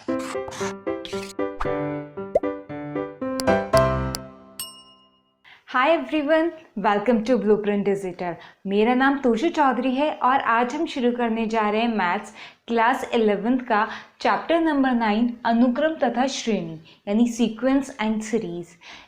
Hi everyone, welcome to blueprint digital. मेरा नाम तोशु चौधरी है और आज हम शुरू करने जा रहे हैं मैथ्स क्लास 11th का चैप्टर नंबर 9 अनुक्रम तथा श्रेणी यानी सीक्वेंस एंड सीरीज।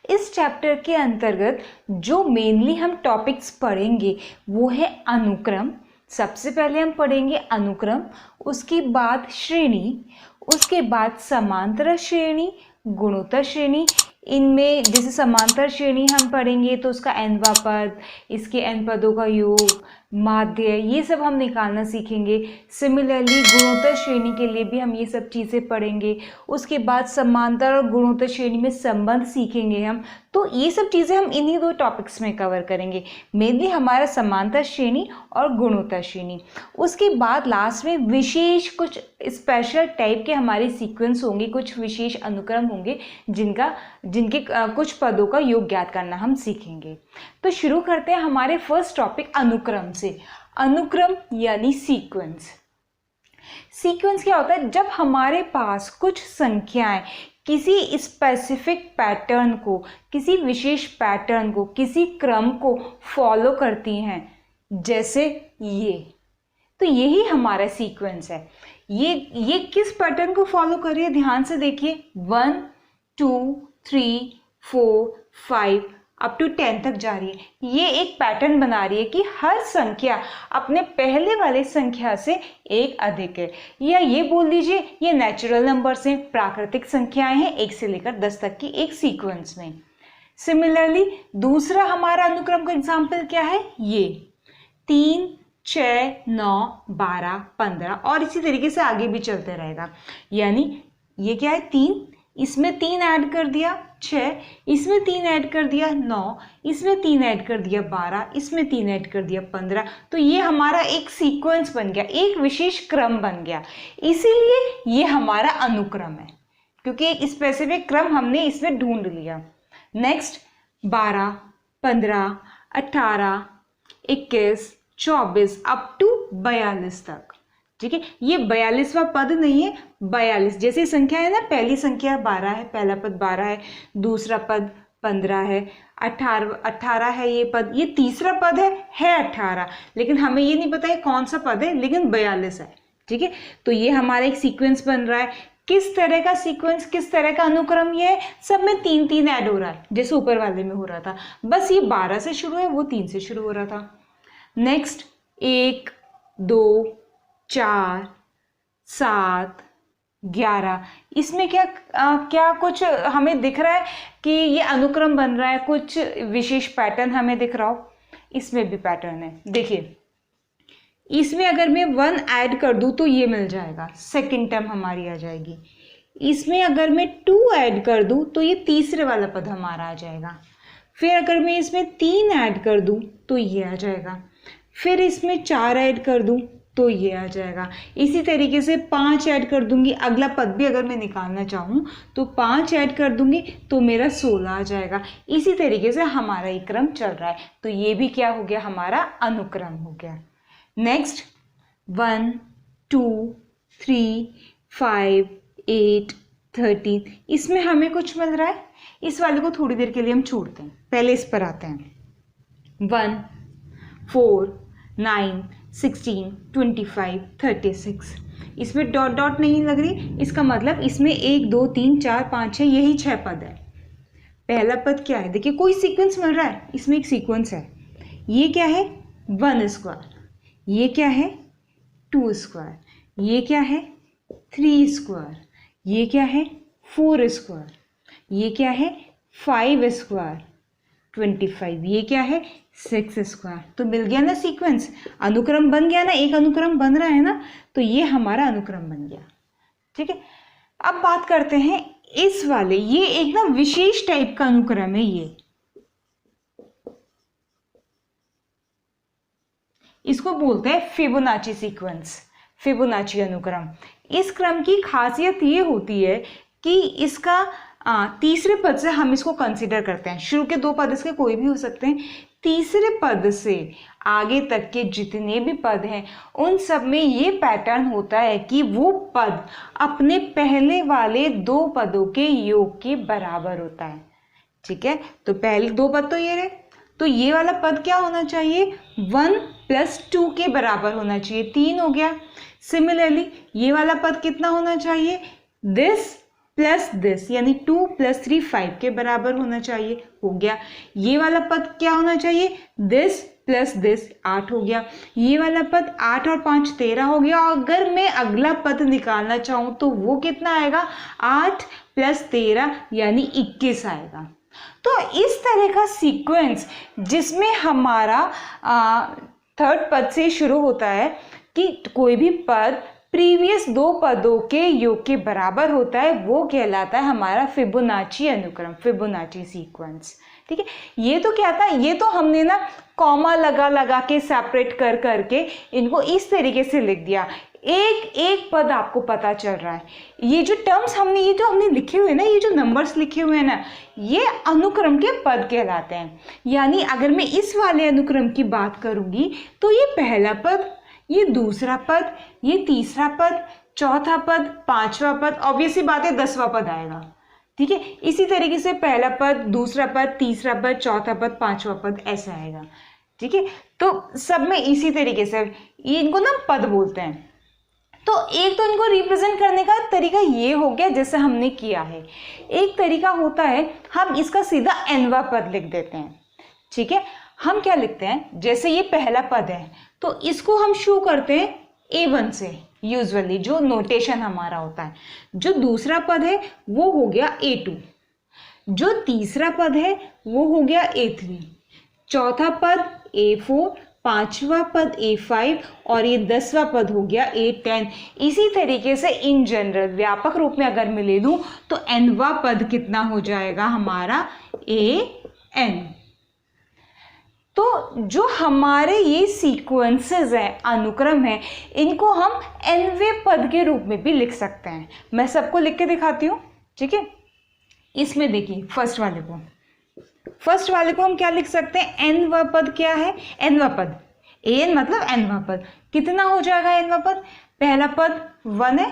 इस चैप्टर के अंतर्गत जो मेनली हम टॉपिक्स पढ़ेंगे वो है अनुक्रम। सबसे पहले हम पढ़ेंगे अनुक्रम, उसके बाद श्रेणी, उसके बाद समांतर श्रेणी, गुणोत्तर श्रेणी। इनमें जैसे समांतर श्रेणी हम पढ़ेंगे तो उसका nवां पद, इसके n पदों का योग, माध्य, ये सब हम निकालना सीखेंगे। सिमिलरली गुणोत्तर श्रेणी के लिए भी हम ये सब चीज़ें पढ़ेंगे। उसके बाद समांतर और गुणोत्तर श्रेणी में संबंध सीखेंगे हम। तो ये सब चीज़ें हम इन्हीं दो टॉपिक्स में कवर करेंगे, मेनली हमारा समांतर श्रेणी और गुणोत्तर श्रेणी। उसके बाद लास्ट में विशेष कुछ स्पेशल टाइप के हमारे सीक्वेंस होंगे, कुछ विशेष अनुक्रम होंगे जिनके कुछ पदों का योग ज्ञात करना हम सीखेंगे। तो शुरू करते हैं हमारे फर्स्ट टॉपिक अनुक्रम से। अनुक्रम यानी सीक्वेंस। सीक्वेंस क्या होता है? जब हमारे पास कुछ संख्याएं किसी स्पेसिफिक पैटर्न को, किसी विशेष पैटर्न को, किसी क्रम को फॉलो करती हैं, जैसे ये, तो यही हमारा सीक्वेंस है। ये किस पैटर्न को फॉलो कर रही है? ध्यान से देखिए, 1 2 3 4 5 अप टू 10 तक जा रही है। ये एक पैटर्न बना रही है कि हर संख्या अपने पहले वाले संख्या से एक अधिक है, या ये बोल दीजिए ये नेचुरल नंबर्स हैं, प्राकृतिक संख्याएं हैं 1 से लेकर 10 तक की एक सीक्वेंस में। सिमिलरली दूसरा हमारा अनुक्रम का एग्जाम्पल क्या है? ये 3 6 9 12 15 और इसी तरीके से आगे भी चलते रहेगा। यानी ये क्या है? 3, इसमें 3 ऐड कर दिया 6, इसमें 3 ऐड कर दिया 9, इसमें 3 ऐड कर दिया 12, इसमें 3 ऐड कर दिया 15। तो ये हमारा एक सीक्वेंस बन गया, एक विशेष क्रम बन गया। इसीलिए ये हमारा अनुक्रम है, क्योंकि एक स्पेसिफिक क्रम हमने इसमें ढूंढ लिया। नेक्स्ट 12 15 18 21 24 अप टू 42 तक। ठीक है, ये 42वां पद नहीं है, 42 जैसे संख्या है ना, पहली संख्या 12 है, पहला पद 12 है, दूसरा पद 15 है, 18 है ये पद, ये तीसरा पद है 18, लेकिन हमें ये नहीं पता है कौन सा पद है, लेकिन 42 है। ठीक है, तो ये हमारा एक सीक्वेंस बन रहा है। किस तरह का सीक्वेंस, किस तरह का अनुक्रम? ये है सब में 3 ऐड हो रहा है, जैसे ऊपर वाले में हो रहा था, बस ये 12 से शुरू है, वो 3 से शुरू हो रहा था। नेक्स्ट 1 2 4 7 11, इसमें क्या कुछ हमें दिख रहा है कि ये अनुक्रम बन रहा है, कुछ विशेष पैटर्न हमें दिख रहा हो? इसमें भी पैटर्न है। देखिए, इसमें अगर मैं 1 ऐड कर दूं तो ये मिल जाएगा, सेकंड टर्म हमारी आ जाएगी। इसमें अगर मैं 2 ऐड कर दूं तो ये तीसरे वाला पद हमारा आ जाएगा। फिर अगर मैं इसमें 3 ऐड कर दूं तो ये आ जाएगा। फिर इसमें 4 ऐड कर दूं तो ये आ जाएगा। इसी तरीके से 5 ऐड कर दूंगी, अगला पद भी अगर मैं निकालना चाहूँ तो 5 ऐड कर दूंगी तो मेरा 16 आ जाएगा। इसी तरीके से हमारा ये क्रम चल रहा है, तो ये भी क्या हो गया? हमारा अनुक्रम हो गया। नेक्स्ट 1 2 3 5 8 13, इसमें हमें कुछ मिल रहा है। इस वाले को थोड़ी देर के लिए हम छोड़ते हैं, पहले इस पर आते हैं। 1 4 9 16 25 36, इसमें डॉट डॉट नहीं लग रही, इसका मतलब इसमें 1 2 3 4 5 6 यही 6 पद है। पहला पद क्या है? देखिए, कोई सीक्वेंस मिल रहा है, इसमें एक सीक्वेंस है। ये क्या है? 1 स्क्वायर, ये क्या है? 2 स्क्वायर, ये क्या है? 3 स्क्वायर, ये क्या है? 4 स्क्वायर, ये क्या है? 5 स्क्वायर, 25, ये क्या है? 6 स्क्वायर। तो मिल गया ना सीक्वेंस, अनुक्रम बन गया ना, एक अनुक्रम बन रहा है ना, तो ये हमारा अनुक्रम बन गया। ठीक है, अब बात करते हैं इस वाले, ये एक ना विशेष टाइप का अनुक्रम है। ये इसको बोलते हैं फिबोनाची सीक्वेंस, फिबोनाची अनुक्रम। इस क्रम की खासियत ये होती है कि इसका तीसरे पद से हम इसको कंसीडर करते हैं। शुरू के 2 पद इसके कोई भी हो सकते हैं, तीसरे पद से आगे तक के जितने भी पद हैं उन सब में ये पैटर्न होता है कि वो पद अपने पहले वाले दो पदों के योग के बराबर होता है। ठीक है, तो पहले दो पद तो ये रहे, तो ये वाला पद क्या होना चाहिए, 1 + 2 के बराबर होना चाहिए, 3 हो गया। सिमिलरली ये वाला पद कितना होना चाहिए, दिस प्लस दिस, यानी 2 + 3 5 के बराबर होना चाहिए, हो गया। ये वाला पद क्या होना चाहिए, दिस प्लस दिस, 8 हो गया। ये वाला पद 8 और 5 13 हो गया। और अगर मैं अगला पद निकालना चाहूँ तो वो कितना आएगा, 8 + 13 यानी 21 आएगा। तो इस तरह का सीक्वेंस जिसमें हमारा थर्ड पद से शुरू होता है कि कोई भी पद प्रीवियस दो पदों के योग के बराबर होता है, वो कहलाता है हमारा फिबोनाची अनुक्रम, फिबोनाची सीक्वेंस। ठीक है, ये तो क्या था, ये तो हमने ना कॉमा लगा लगा के सेपरेट कर करके इनको इस तरीके से लिख दिया, एक एक पद आपको पता चल रहा है। ये जो टर्म्स हमने, ये जो हमने लिखे हुए हैं ना, ये जो नंबर्स लिखे हुए हैं ना, ये अनुक्रम के पद कहलाते हैं। यानी अगर मैं इस वाले अनुक्रम की बात करूंगी तो ये पहला पद, ये दूसरा पद, ये तीसरा पद, चौथा पद, पांचवा पद, ऑब्वियसली बात है 10वां पद आएगा। ठीक है, इसी तरीके से पहला पद, दूसरा पद, तीसरा पद, चौथा पद, पांचवा पद, ऐसा आएगा। ठीक है, तो सब में इसी तरीके से इनको ना पद बोलते हैं। तो एक तो इनको रिप्रेजेंट करने का तरीका ये हो गया जैसे हमने किया है। एक तरीका होता है हम इसका सीधा nवां पद लिख देते हैं। ठीक है, हम क्या लिखते हैं, जैसे ये पहला पद है तो इसको हम शुरू करते हैं A1 से, यूजुअली जो नोटेशन हमारा होता है। जो दूसरा पद है वो हो गया A2, जो तीसरा पद है वो हो गया A3, चौथा पद A4, पांचवा पद A5 और ये 10वां पद हो गया A10। इसी तरीके से इन जनरल व्यापक रूप में अगर मैं ले लूं तो nवां पद कितना हो जाएगा हमारा AN। तो जो हमारे ये सीक्वेंसेस हैं, अनुक्रम है, इनको हम nवें पद के रूप में भी लिख सकते हैं। मैं सबको लिख के दिखाती हूँ। ठीक है, इसमें देखिए फर्स्ट वाले को हम क्या लिख सकते हैं, nवां पद क्या है, nवां पद, an मतलब nवां पद, कितना हो जाएगा nवां पद, पहला पद 1 है,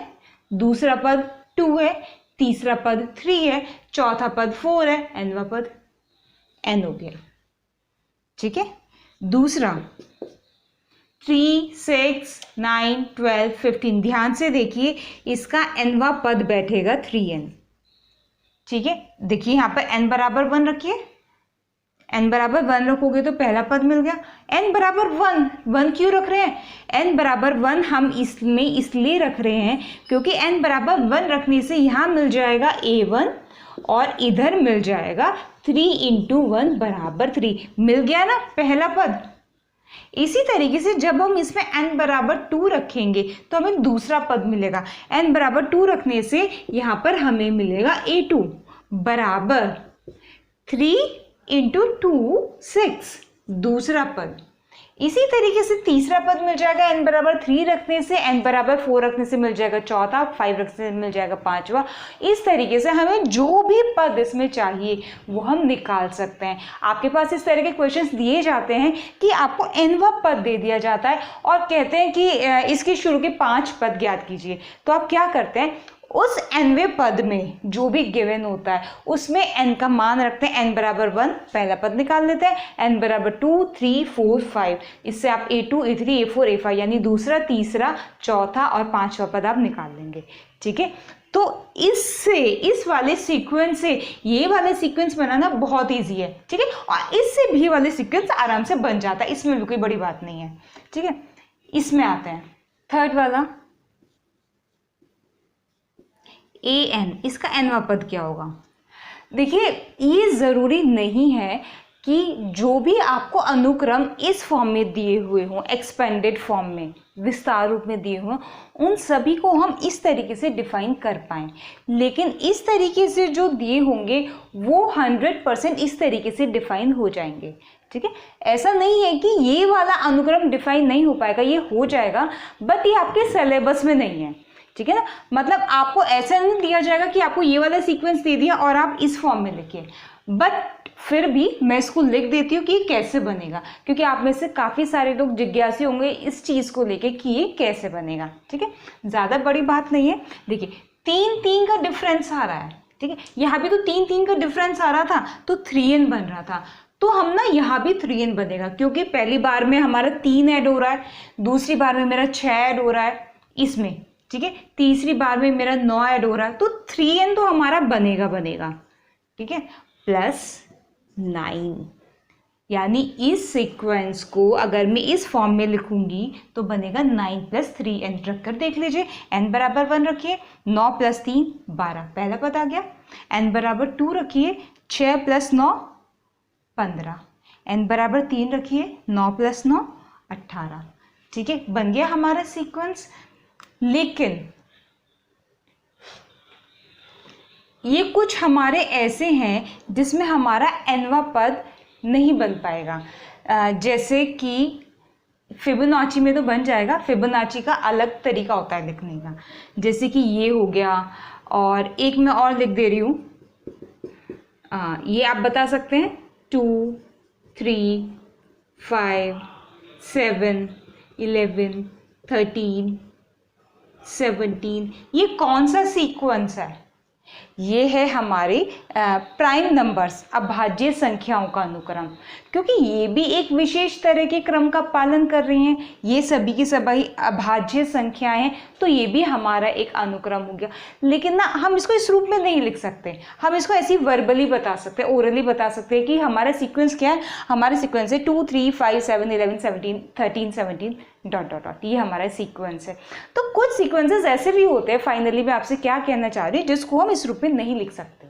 दूसरा पद 2 है, तीसरा पद 3 है, चौथा पद 4 है, nवां पद n हो गया। ठीक है, दूसरा 3, 6, 9, 12, 15, ध्यान से देखिए इसका nवां पद बैठेगा 3n। ठीक है, देखिए यहाँ पर n बराबर 1 रखिए, n बराबर 1 रखोगे तो पहला पद मिल गया। n बराबर 1 क्यों रख रहे हैं, n बराबर 1 हम इसमें इसलिए रख रहे हैं क्योंकि n बराबर 1 रखने से यहाँ मिल जाएगा A1 और इधर मिल जाएगा 3 × 1 = 3, मिल गया ना पहला पद। इसी तरीके से जब हम इसमें n बराबर 2 रखेंगे तो हमें दूसरा पद मिलेगा। n बराबर 2 रखने से यहाँ पर हमें मिलेगा A2 बराबर 3 × 2 6, दूसरा पद। इसी तरीके से तीसरा पद मिल जाएगा, n बराबर 3 रखने से, n बराबर 4 रखने से मिल जाएगा चौथा, 5 रखने से मिल जाएगा पांचवा। इस तरीके से हमें जो भी पद इसमें चाहिए वो हम निकाल सकते हैं। आपके पास इस तरह के क्वेश्चंस दिए जाते हैं कि आपको nवां पद दे दिया जाता है और कहते हैं कि इसके शुरू के 5 पद ज्ञात कीजिए। तो आप क्या करते हैं, उस nवें पद में जो भी गिवन होता है उसमें n का मान रखते हैं, n बराबर 1 पहला पद निकाल लेते हैं, n बराबर 2, 3, 4, 5, इससे आप A2, A3, A4, A5 यानी दूसरा, तीसरा, चौथा और पांचवा पद आप निकाल लेंगे। ठीक है, तो इससे, इस वाले सीक्वेंस से ये वाले सीक्वेंस बनाना बहुत ईजी है। ठीक है, और इससे भी वाले सीक्वेंस आराम से बन जाता है, इसमें भी कोई बड़ी बात नहीं है। ठीक है, इसमें आते हैं थर्ड वाला AN, इसका nवां पद क्या होगा। देखिए ये ज़रूरी नहीं है कि जो भी आपको अनुक्रम इस फॉर्म में दिए हुए हों, एक्सपेंडेड फॉर्म में, विस्तार रूप में दिए हुए, उन सभी को हम इस तरीके से डिफाइन कर पाएँ। लेकिन इस तरीके से जो दिए होंगे वो 100% इस तरीके से डिफाइन हो जाएंगे। ठीक है, ऐसा नहीं है कि ये वाला अनुक्रम डिफाइन नहीं हो पाएगा, ये हो जाएगा, बट ये आपके सिलेबस में नहीं है। ठीक है ना, मतलब आपको ऐसा नहीं दिया जाएगा कि आपको ये वाला सीक्वेंस दे दिया और आप इस फॉर्म में लिखिए। बट फिर भी मैं इसको लिख देती हूँ कि ये कैसे बनेगा, क्योंकि आप में से काफ़ी सारे लोग जिज्ञासु होंगे इस चीज़ को लेके कि ये कैसे बनेगा। ठीक है, ज़्यादा बड़ी बात नहीं है। देखिए 3 का डिफरेंस आ रहा है। ठीक है, यहाँ भी तो 3 का डिफरेंस आ रहा था तो 3n बन रहा था, तो हम ना यहाँ भी 3n बनेगा, क्योंकि पहली बार में हमारा 3 ऐड हो रहा है, दूसरी बार में मेरा 6 ऐड हो रहा है इसमें। ठीक है, तीसरी बार में मेरा 9 ऐड हो रहा है, तो 3n तो हमारा बनेगा। ठीक है, प्लस 9, यानी इस सीक्वेंस को अगर मैं इस फॉर्म में लिखूंगी तो बनेगा 9 + 3n। रख कर देख लीजिए, n बराबर 1 रखिए, 9 + 3 12, पहला पद आ गया। n बराबर 2 रखिए, 6 + 9 15, n बराबर 3 रखिए, 9 + 9 18। ठीक है, बन गया हमारा सीक्वेंस। लेकिन ये कुछ हमारे ऐसे हैं जिसमें हमारा nवां पद नहीं बन पाएगा, जैसे कि फिबोनाची में तो बन जाएगा, फिबोनाची का अलग तरीका होता है लिखने का, जैसे कि ये हो गया, और एक मैं और लिख दे रही हूँ, ये आप बता सकते हैं 2 3 5 7 11 13 17। ये कौन सा सीक्वेंस है? ये है हमारे प्राइम नंबर्स, अभाज्य संख्याओं का अनुक्रम, क्योंकि ये भी एक विशेष तरह के क्रम का पालन कर रही हैं। ये सभी की सभी अभाज्य संख्याएं हैं, तो ये भी हमारा एक अनुक्रम हो गया। लेकिन ना हम इसको इस रूप में नहीं लिख सकते, हम इसको ऐसी वर्बली बता सकते हैं, ओरली बता सकते हैं कि हमारा सीक्वेंस क्या है। हमारा सीक्वेंस है 2 3 5 7 11 17 13 17 ... ये हमारा सीक्वेंस है। तो कुछ सीक्वेंसेस ऐसे भी होते हैं, फाइनली मैं आपसे क्या कहना चाह रही हूँ, जिसको हम इस रूप में नहीं लिख सकते।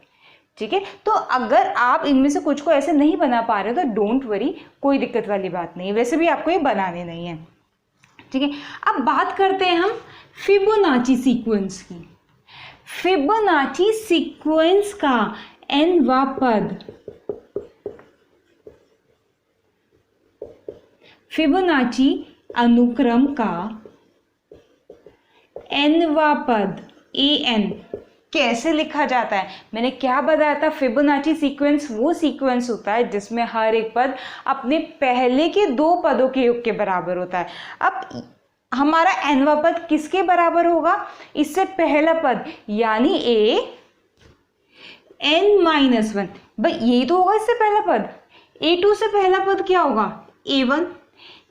ठीक है, तो अगर आप इनमें से कुछ को ऐसे नहीं बना पा रहे हो तो डोंट वरी, कोई दिक्कत वाली बात नहीं है, वैसे भी आपको ये बनाने नहीं है। ठीक है, अब बात करते हैं हम फिबोनाची सीक्वेंस की। फिबोनाची सीक्वेंस का nवां पद, फिबोनाची अनुक्रम का nवां पद an कैसे लिखा जाता है? मैंने क्या बताया था, फिबोनाची सीक्वेंस वो सीक्वेंस होता है जिसमें हर एक पद अपने पहले के 2 पदों के योग के बराबर होता है। अब हमारा nवां पद किसके बराबर होगा? इससे पहला पद, यानी an-1। भाई यही तो होगा इससे पहला पद। a2 से पहला पद क्या होगा? a1।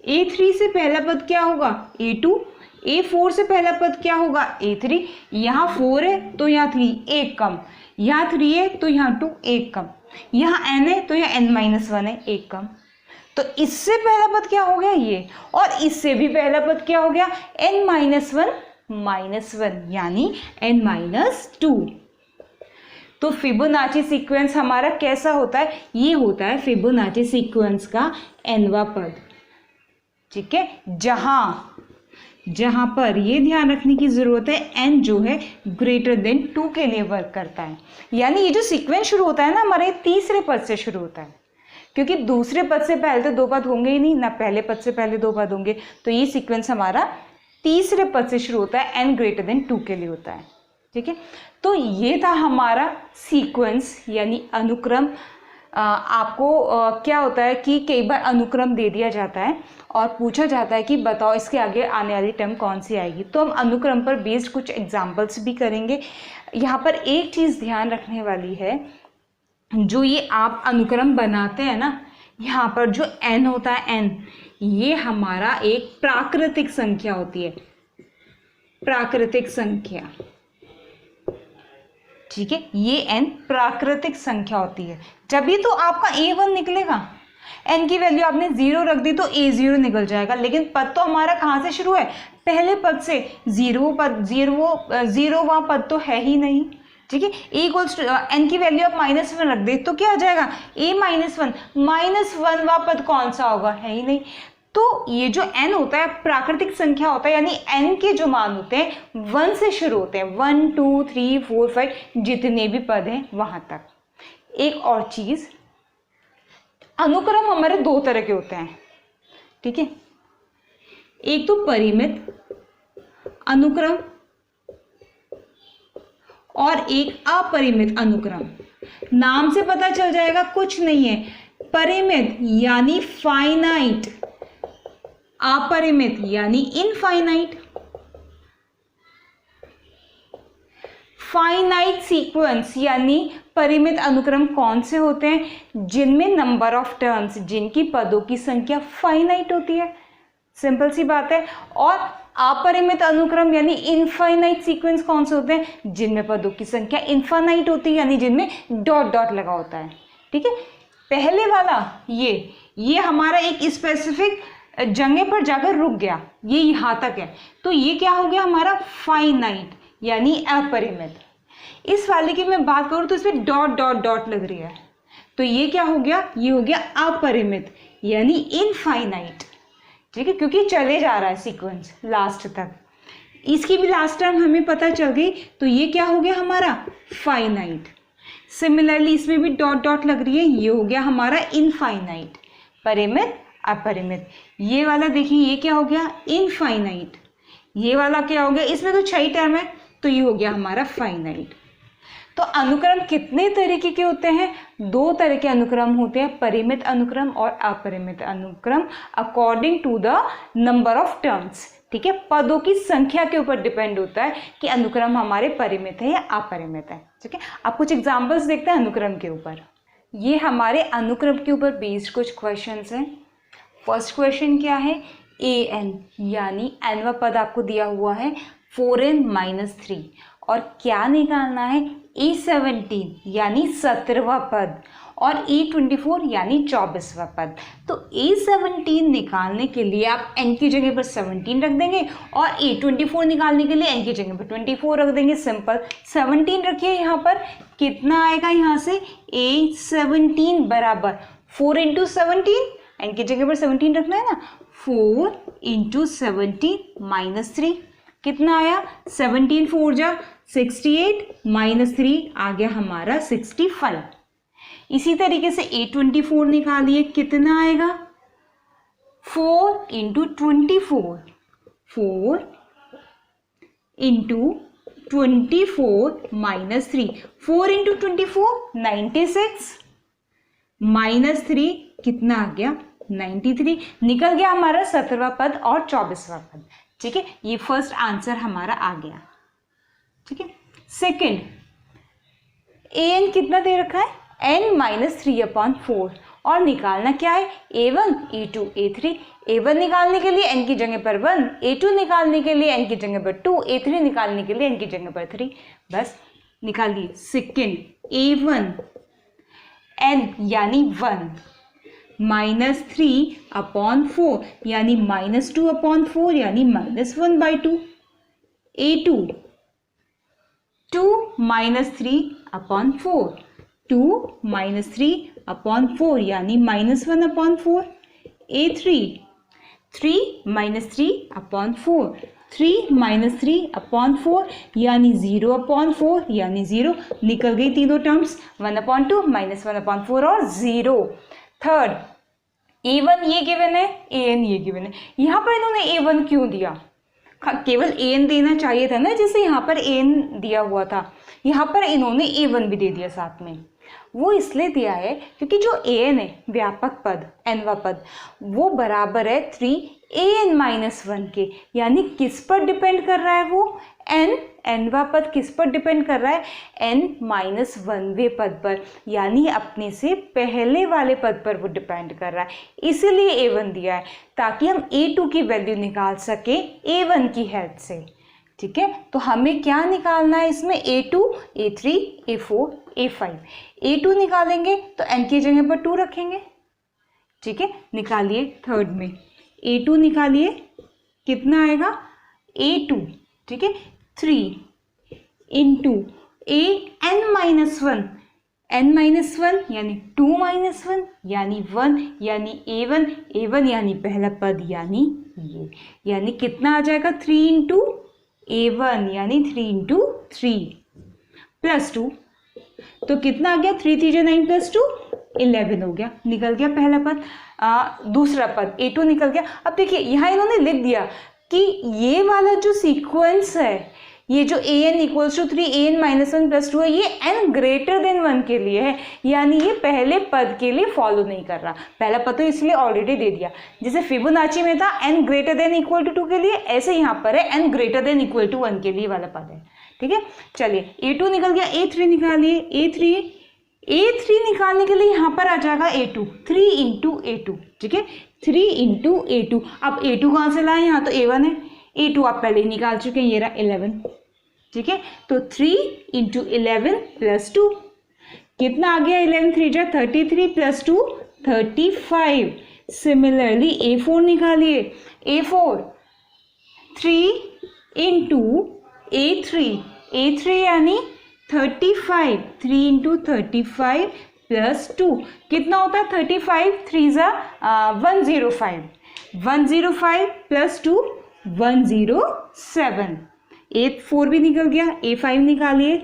a3 से पहला पद क्या होगा? a2। a4 से पहला पद क्या होगा? a3। यहाँ 4 है तो यहाँ 3 एक कम, यहाँ 3 है तो यहाँ 2 एक कम, यहाँ n है तो यहाँ n-1 है एक कम। तो इससे पहला पद क्या हो गया? ये। और इससे भी पहला पद क्या हो गया? n-1 यानी n-2। तो फिबोनाची सीक्वेंस हमारा कैसा होता है? ये होता है फिबोनाची सीक्वेंस का nवां पद। ठीक है, जहां पर ये ध्यान रखने की जरूरत है, n जो है > 2 के लिए वर्क करता है। यानी ये जो सीक्वेंस शुरू होता है ना हमारे तीसरे पद से शुरू होता है, क्योंकि दूसरे पद से पहले तो 2 पद होंगे ही नहीं ना, पहले पद से पहले 2 पद होंगे। तो ये सीक्वेंस हमारा तीसरे पद से शुरू होता है, n > 2 के लिए होता है। ठीक है, तो ये था हमारा सीक्वेंस यानी अनुक्रम। आपको क्या होता है कि कई बार अनुक्रम दे दिया जाता है और पूछा जाता है कि बताओ इसके आगे आने वाली टर्म कौन सी आएगी। तो हम अनुक्रम पर बेस्ड कुछ एग्जाम्पल्स भी करेंगे। यहाँ पर एक चीज़ ध्यान रखने वाली है, जो ये आप अनुक्रम बनाते हैं ना, यहाँ पर जो n होता है, n ये हमारा एक प्राकृतिक संख्या होती है, प्राकृतिक संख्या। ठीक है, ये n प्राकृतिक संख्या होती है, जब भी तो आपका a1 निकलेगा। n की वैल्यू आपने 0 रख दी तो a0 निकल जाएगा, लेकिन पद तो हमारा कहाँ से शुरू है? पहले पद से। 0वां पद तो है ही नहीं। ठीक है, n की वैल्यू आप -1 रख दे तो क्या आ जाएगा? a-1। -1वां पद कौन सा होगा? है ही नहीं। तो ये जो n होता है प्राकृतिक संख्या होता है, यानी n के जो मान होते हैं 1 से शुरू होते हैं, 1 2 3 4 5 जितने भी पद हैं वहां तक। एक और चीज, अनुक्रम हमारे 2 तरह के होते हैं। ठीक है, एक तो परिमित अनुक्रम और एक अपरिमित अनुक्रम। नाम से पता चल जाएगा कुछ नहीं है, परिमित यानी फाइनाइट, अपरिमित यानी इनफाइनाइट। फाइनाइट सीक्वेंस यानी परिमित अनुक्रम कौन से होते हैं? जिनमें नंबर ऑफ टर्म्स, जिनकी पदों की संख्या फाइनाइट होती है, सिंपल सी बात है। और अपरिमित अनुक्रम यानी इनफाइनाइट सीक्वेंस कौन से होते हैं? जिनमें पदों की संख्या इनफाइनाइट होती है, यानी जिनमें डॉट डॉट लगा होता है। ठीक है, पहले वाला ये हमारा एक स्पेसिफिक जगह पर जाकर रुक गया, ये यहाँ तक है, तो ये क्या हो गया हमारा? फाइनाइट यानी अपरिमित। इस वाले की मैं बात करूँ तो इसमें डॉट डॉट डॉट लग रही है, तो ये क्या हो गया? ये हो गया अपरिमित यानी इनफाइनाइट। ठीक है, क्योंकि चले जा रहा है सीक्वेंस लास्ट तक। इसकी भी लास्ट टर्म हमें पता चल गई, तो ये क्या हो गया हमारा? फाइनाइट। सिमिलरली इसमें भी डॉट डॉट लग रही है, ये हो गया हमारा इनफाइनाइट, परिमित अपरिमित। ये वाला देखिए, ये क्या हो गया? इनफाइनाइट। ये वाला क्या हो गया? इसमें तो 6 टर्म है, तो ये हो गया हमारा फाइनाइट। तो अनुक्रम कितने तरीके के होते हैं? 2 तरह के अनुक्रम होते हैं, परिमित अनुक्रम और अपरिमित अनुक्रम, according to the number of terms. ठीक है, पदों की संख्या के ऊपर डिपेंड होता है कि अनुक्रम हमारे परिमित है या अपरिमित है। ठीक है, आप कुछ एग्जांपल्स देखते हैं अनुक्रम के ऊपर। ये हमारे अनुक्रम के ऊपर बेस्ड कुछ क्वेश्चंस हैं। फर्स्ट क्वेश्चन क्या है? an यानी nवा पद आपको दिया हुआ है 4n-3 और क्या निकालना है? a17 यानी 17वां पद और a24 यानी 24वां पद। तो a17 निकालने के लिए आप n की जगह पर 17 रख देंगे और a24 निकालने के लिए n की जगह पर 24 रख देंगे। सिंपल, 17 रखिए यहाँ पर, कितना आएगा यहाँ से? a17 बराबर 4 × 17, n की जगह पर 17 रखना है ना, 4 × 17 -3 कितना आया? 17 4 जा 68 -3 आ गया हमारा 65। इसी तरीके से a24 निकालिए, कितना आएगा? 4 × 24, 4 × 24 -3, 4 × 24 96 -3 कितना आ गया? 93। निकल गया हमारा 17वां पद और 24वां पद। ठीक है, ये फर्स्ट आंसर हमारा आ गया। ठीक है, सेकंड, an कितना दे रखा है? n-3/4 और निकालना क्या है? a1 a2 a3। a1 निकालने के लिए n की जगह पर 1, a2 निकालने के लिए n की जगह पर 2, a3 निकालने के लिए n की जगह पर 3। बस निकालिए। सेकंड, a1 n यानी 1 -3/4 यानी -2/4 यानी -1/2। a2 2 -3/4, 2 -3/4 यानी -1/4। a3 3 -3/4, 3 -3/4 यानी 0/4 यानी 0। निकल गई तीनों टर्म्स, 1/2 -1/4 और 0। थर्ड, a1 ये गिवन है, an ये गिवन है। यहाँ पर इन्होंने a1 क्यों दिया? केवल an देना चाहिए था ना, जैसे यहाँ पर an दिया हुआ था, यहाँ पर इन्होंने a1 भी दे दिया साथ में। वो इसलिए दिया है क्योंकि जो an है, व्यापक पद, nवा पद, वो बराबर है 3an-1 के। यानी किस पर डिपेंड कर रहा है वो? nवा पद किस पर डिपेंड कर रहा है? n-1वें पद पर, यानी अपने से पहले वाले पद पर वो डिपेंड कर रहा है। इसीलिए a1 दिया है, ताकि हम a2 की वैल्यू निकाल सके a1 की हेल्प से। ठीक है, तो हमें क्या निकालना है इसमें? a2 a3 a4 a5। a2 निकालेंगे तो n की जगह पर 2 रखेंगे। ठीक है, निकालिए। थर्ड में a2 निकालिए, कितना आएगा? a2 ठीक है 3 × an-1, n-1 यानी 2 -1 यानी 1 यानी a1 यानी पहला पद यानी ये, यानी कितना आ जाएगा? 3 × a1 यानी 3 × 3 +2, तो कितना आ गया? 3 3 9 +2 11 हो गया। निकल गया पहला पद। दूसरा पद a2 निकल गया। अब देखिए यहाँ इन्होंने लिख दिया कि ये वाला जो सीक्वेंस है ये जो a n equals to 3 a n minus 1 plus 2 है, ये एन ग्रेटर देन 1 के लिए है, यानी ये पहले पद के लिए फॉलो नहीं कर रहा। पहला पद तो इसलिए ऑलरेडी दे दिया, जैसे फिबोनाची में था n greater than equal to 2 के लिए, ऐसे यहाँ पर है n greater than equal to 1 के लिए वाला पद है। ठीक है, चलिए A2 निकल गया, A3 निकालिए, A3 निकालने के लिए यहाँ पर आ जाएगा A2, 3 इंटू A2। ठीक है, 3 इंटू A2। अब A2 कहाँ से लाए, यहाँ तो A1 है, A2 आप पहले ही निकाल चुके हैं, ये रहा 11। ठीक है, तो 3 इंटू 11 प्लस 2, कितना आ गया, 11 3 जा 33 प्लस 2 35। सिमिलरली A4 निकालिए, A4 3 इंटू A3 यानी 35, 3 इंटू 35 प्लस 2 कितना होता है, 35 3 जा 105, 105 प्लस 2 107। A4 भी निकल गया, A5 निकालिए,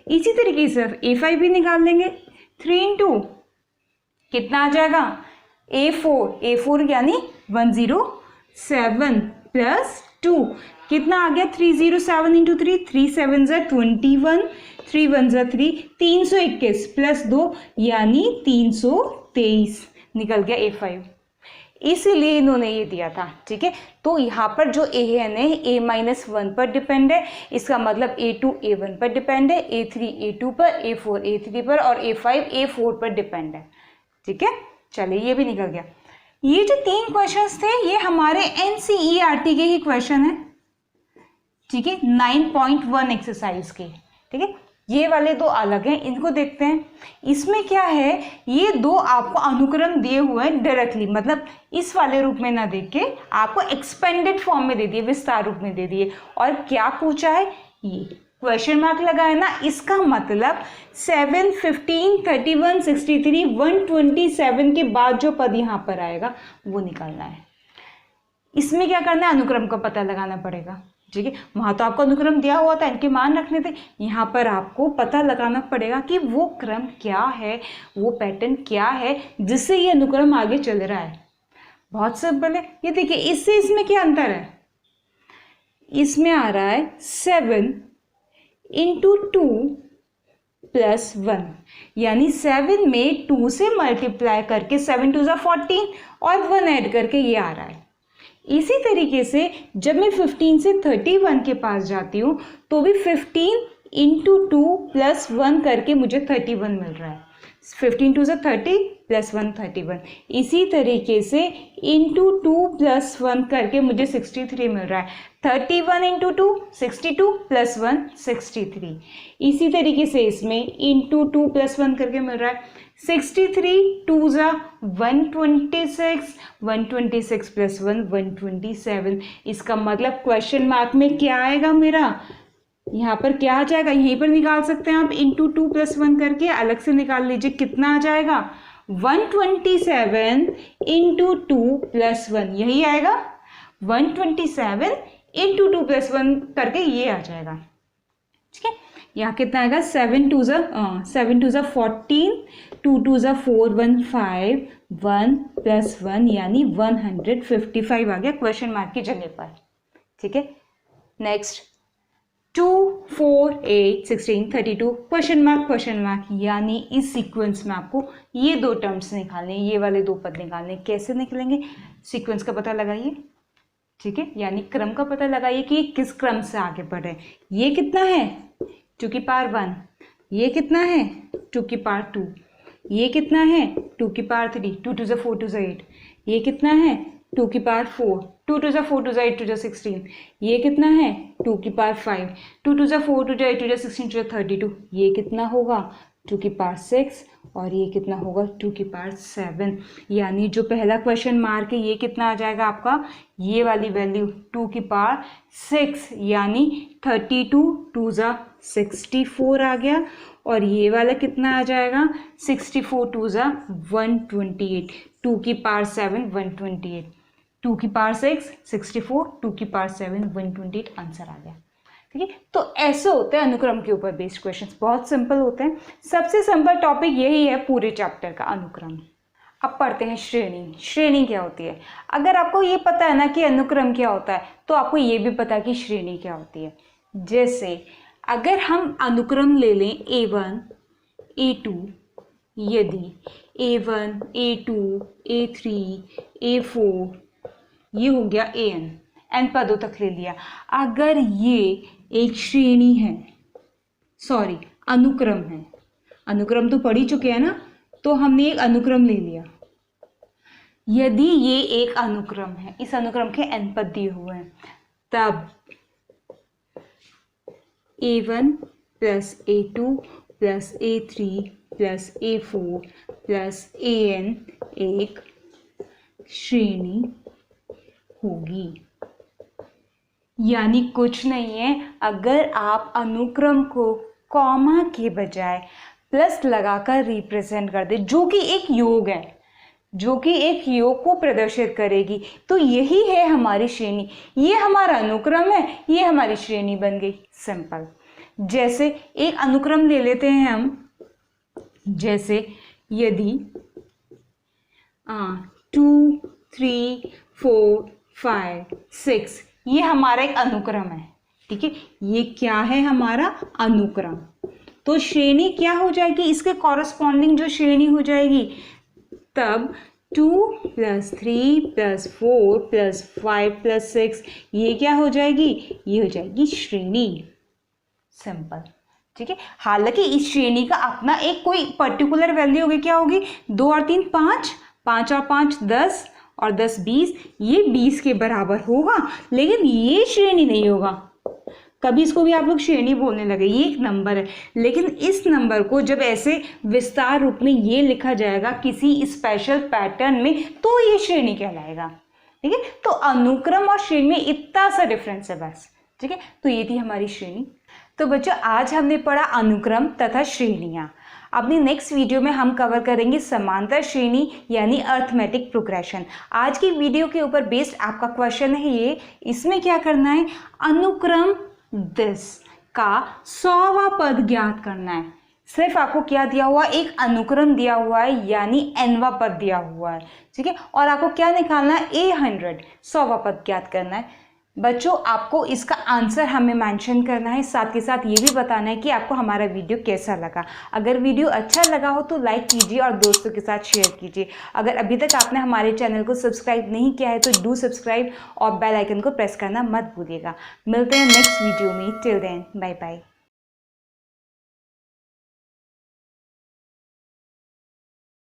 इसी तरीके से A5 भी निकाल देंगे, 3 इंटू कितना आ जाएगा, A4 यानी 107 प्लस 2 कितना आ गया, 307 इंटू 3, 3 7 जा 21, 3 1 जा 3, 321 प्लस 2 यानी 323 निकल गया A5। इसीलिए इन्होंने ये दिया था। ठीक है, तो यहाँ पर जो A है A-1 पर डिपेंड है, इसका मतलब A2 A1 पर डिपेंड है, A3 A2 पर, A4 A3 पर और A5 A4 पर डिपेंड है। ठीक है, चलिए ये भी निकल गया। ये जो 3 क्वेश्चंस थे ये हमारे NCERT के ही क्वेश्चन है। ठीक है, 9.1 एक्सरसाइज के। ठीक है, ये वाले 2 अलग हैं, इनको देखते हैं। इसमें क्या है, ये 2 आपको अनुक्रम दिए हुए हैं डायरेक्टली, मतलब इस वाले रूप में ना देख के आपको एक्सपेंडेड फॉर्म में दे दिए, विस्तार रूप में दे दिए। और क्या पूछा है, ये क्वेश्चन मार्क लगा है ना, इसका मतलब 7 15 31 63 127 के बाद जो पद यहाँ पर आएगा वो निकालना है। इसमें क्या करना है, अनुक्रम का पता लगाना पड़ेगा। ठीक है, वहाँ तो आपको अनुक्रम दिया हुआ था, इनके मान रखने थे, यहाँ पर आपको पता लगाना पड़ेगा कि वो क्रम क्या है, वो पैटर्न क्या है जिससे ये अनुक्रम आगे चल रहा है। बहुत सिंपल है, ये देखिए इससे इसमें क्या अंतर है, इसमें आ रहा है 7 इंटू 2 प्लस 1, यानी 7 में 2 से मल्टीप्लाई करके 7 2 14 और 1 ऐड करके ये आ रहा है। इसी तरीके से जब मैं 15 से 31 के पास जाती हूँ तो भी 15 इंटू 2 प्लस 1 करके मुझे 31 मिल रहा है। 15 2 से 30 प्लस 1 31। इसी तरीके से इंटू 2 प्लस 1 करके मुझे 63 मिल रहा है। 31 इंटू 2 62 प्लस 1 63। इसी तरीके से इसमें इंटू 2 प्लस 1 करके मिल रहा है 63 2 जा 126, 126 प्लस 1 127। इसका मतलब क्वेश्चन मार्क में क्या आएगा मेरा, यहाँ पर क्या आ जाएगा, यहीं पर निकाल सकते हैं आप, इंटू 2 प्लस 1 करके अलग से निकाल लीजिए, कितना आ जाएगा 127 इंटू 2 प्लस 1, यही आएगा 127 इंटू 2 प्लस 1 करके ये आ जाएगा। ठीक है, यहाँ कितना आएगा 7 2 जा 14, 2 2 जा 4 15, 1 प्लस 1 यानी 155 आ गया क्वेश्चन मार्क की जगह पर। ठीक है, नेक्स्ट 2 4 8 16 32 क्वेश्चन मार्क, यानी इस सीक्वेंस में आपको ये 2 टर्म्स निकालने, ये वाले 2 पद निकालने। कैसे निकलेंगे, सीक्वेंस का पता लगाइए। ठीक है, यानी क्रम का पता लगाइए कि किस क्रम से आगे बढ़ रहे हैं। ये कितना है 2 की पावर 1, ये कितना है 2 की पावर 2, ये कितना है 2 की पावर 3, 2 2 4 2 8, ये कितना है 2 की पावर 4, 2 2 4 2 8 2 16, ये कितना है 2 की पावर 5, 2 2 4 2 8 2 16 2 32, ये कितना होगा 2 की पावर 6 और ये कितना होगा 2 की पावर 7। यानी जो पहला क्वेश्चन मार्क है ये कितना आ जाएगा आपका, ये वाली वैल्यू 2 की पावर 6 यानी 32 2 जा 64 आ गया, और ये वाला कितना आ जाएगा 64 2 जा 128, 2 की पावर 7 128, 2 की पावर 6 64, 2 की पावर 7 128 आंसर आ गया। ठीक है, तो ऐसे होते हैं अनुक्रम के ऊपर बेस्ड क्वेश्चंस, बहुत सिंपल होते हैं। सबसे सिंपल टॉपिक यही है पूरे चैप्टर का, अनुक्रम। अब पढ़ते हैं श्रेणी। श्रेणी क्या होती है, अगर आपको ये पता है ना कि अनुक्रम क्या होता है तो आपको ये भी पता है कि श्रेणी क्या होती है। जैसे अगर हम अनुक्रम ले लें A1 A2, यदि A1 A2 A3 A4, ये हो गया n पदों तक ले लिया। अगर ये एक श्रेणी है, सॉरी अनुक्रम है, अनुक्रम तो पढ़ ही चुके हैं ना, तो हमने एक अनुक्रम ले लिया। यदि ये एक अनुक्रम है, इस अनुक्रम के n पद दिए हुए हैं, तब A1 plus A2 plus A3 plus A4 plus AN एक श्रेणी होगी। यानी कुछ नहीं है, अगर आप अनुक्रम को कॉमा के बजाय प्लस लगाकर रिप्रेजेंट कर दे, जो कि एक योग है, जो कि एक योग को प्रदर्शित करेगी, तो यही है हमारी श्रेणी। ये हमारा अनुक्रम है, ये हमारी श्रेणी बन गई। सिंपल। जैसे एक अनुक्रम ले लेते हैं हम, जैसे यदि 2 3 4 5 6, ये हमारा एक अनुक्रम है, ठीक है। ये क्या है? हमारा अनुक्रम। तो श्रेणी क्या हो जाएगी? इसके कॉरस्पॉन्डिंग जो श्रेणी हो जाएगी, तब 2 + 3 + 4 + 5 + 6, ये क्या हो जाएगी? ये हो जाएगी श्रेणी। सिंपल, ठीक है। हालांकि इस श्रेणी का अपना एक कोई पर्टिकुलर वैल्यू होगी, क्या होगी? 2 और 3 5, 5 और 5 10 और 10 20, ये 20 के बराबर होगा, लेकिन ये श्रेणी नहीं होगा। कभी इसको भी आप लोग श्रेणी बोलने लगे, ये एक नंबर है, लेकिन इस नंबर को जब ऐसे विस्तार रूप में ये लिखा जाएगा किसी स्पेशल पैटर्न में, तो ये श्रेणी कहलाएगा, ठीक है। तो अनुक्रम और श्रेणी में इतना सा डिफरेंस है बस, ठीक है। तो ये थी हमारी श्रेणी। तो बच्चों, आज हमने पढ़ा अनुक्रम तथा श्रेणियाँ। अपनी नेक्स्ट वीडियो में हम कवर करेंगे समांतर श्रेणी यानी अर्थमेटिक प्रोग्रेशन। आज की वीडियो के ऊपर बेस्ड आपका क्वेश्चन है ये, इसमें क्या करना है? अनुक्रम दिस का 100वां पद ज्ञात करना है। सिर्फ आपको क्या दिया हुआ? एक अनुक्रम दिया हुआ है, यानी nवां पद दिया हुआ है, ठीक है। और आपको क्या निकालना है? 100, 100वां पद ज्ञात करना है। बच्चों, आपको इसका आंसर हमें मेंशन करना है, साथ के साथ ये भी बताना है कि आपको हमारा वीडियो कैसा लगा। अगर वीडियो अच्छा लगा हो तो लाइक कीजिए और दोस्तों के साथ शेयर कीजिए। अगर अभी तक आपने हमारे चैनल को सब्सक्राइब नहीं किया है तो डू सब्सक्राइब और बेल आइकन को प्रेस करना मत भूलिएगा। मिलते हैं नेक्स्ट वीडियो में। Till then, bye bye.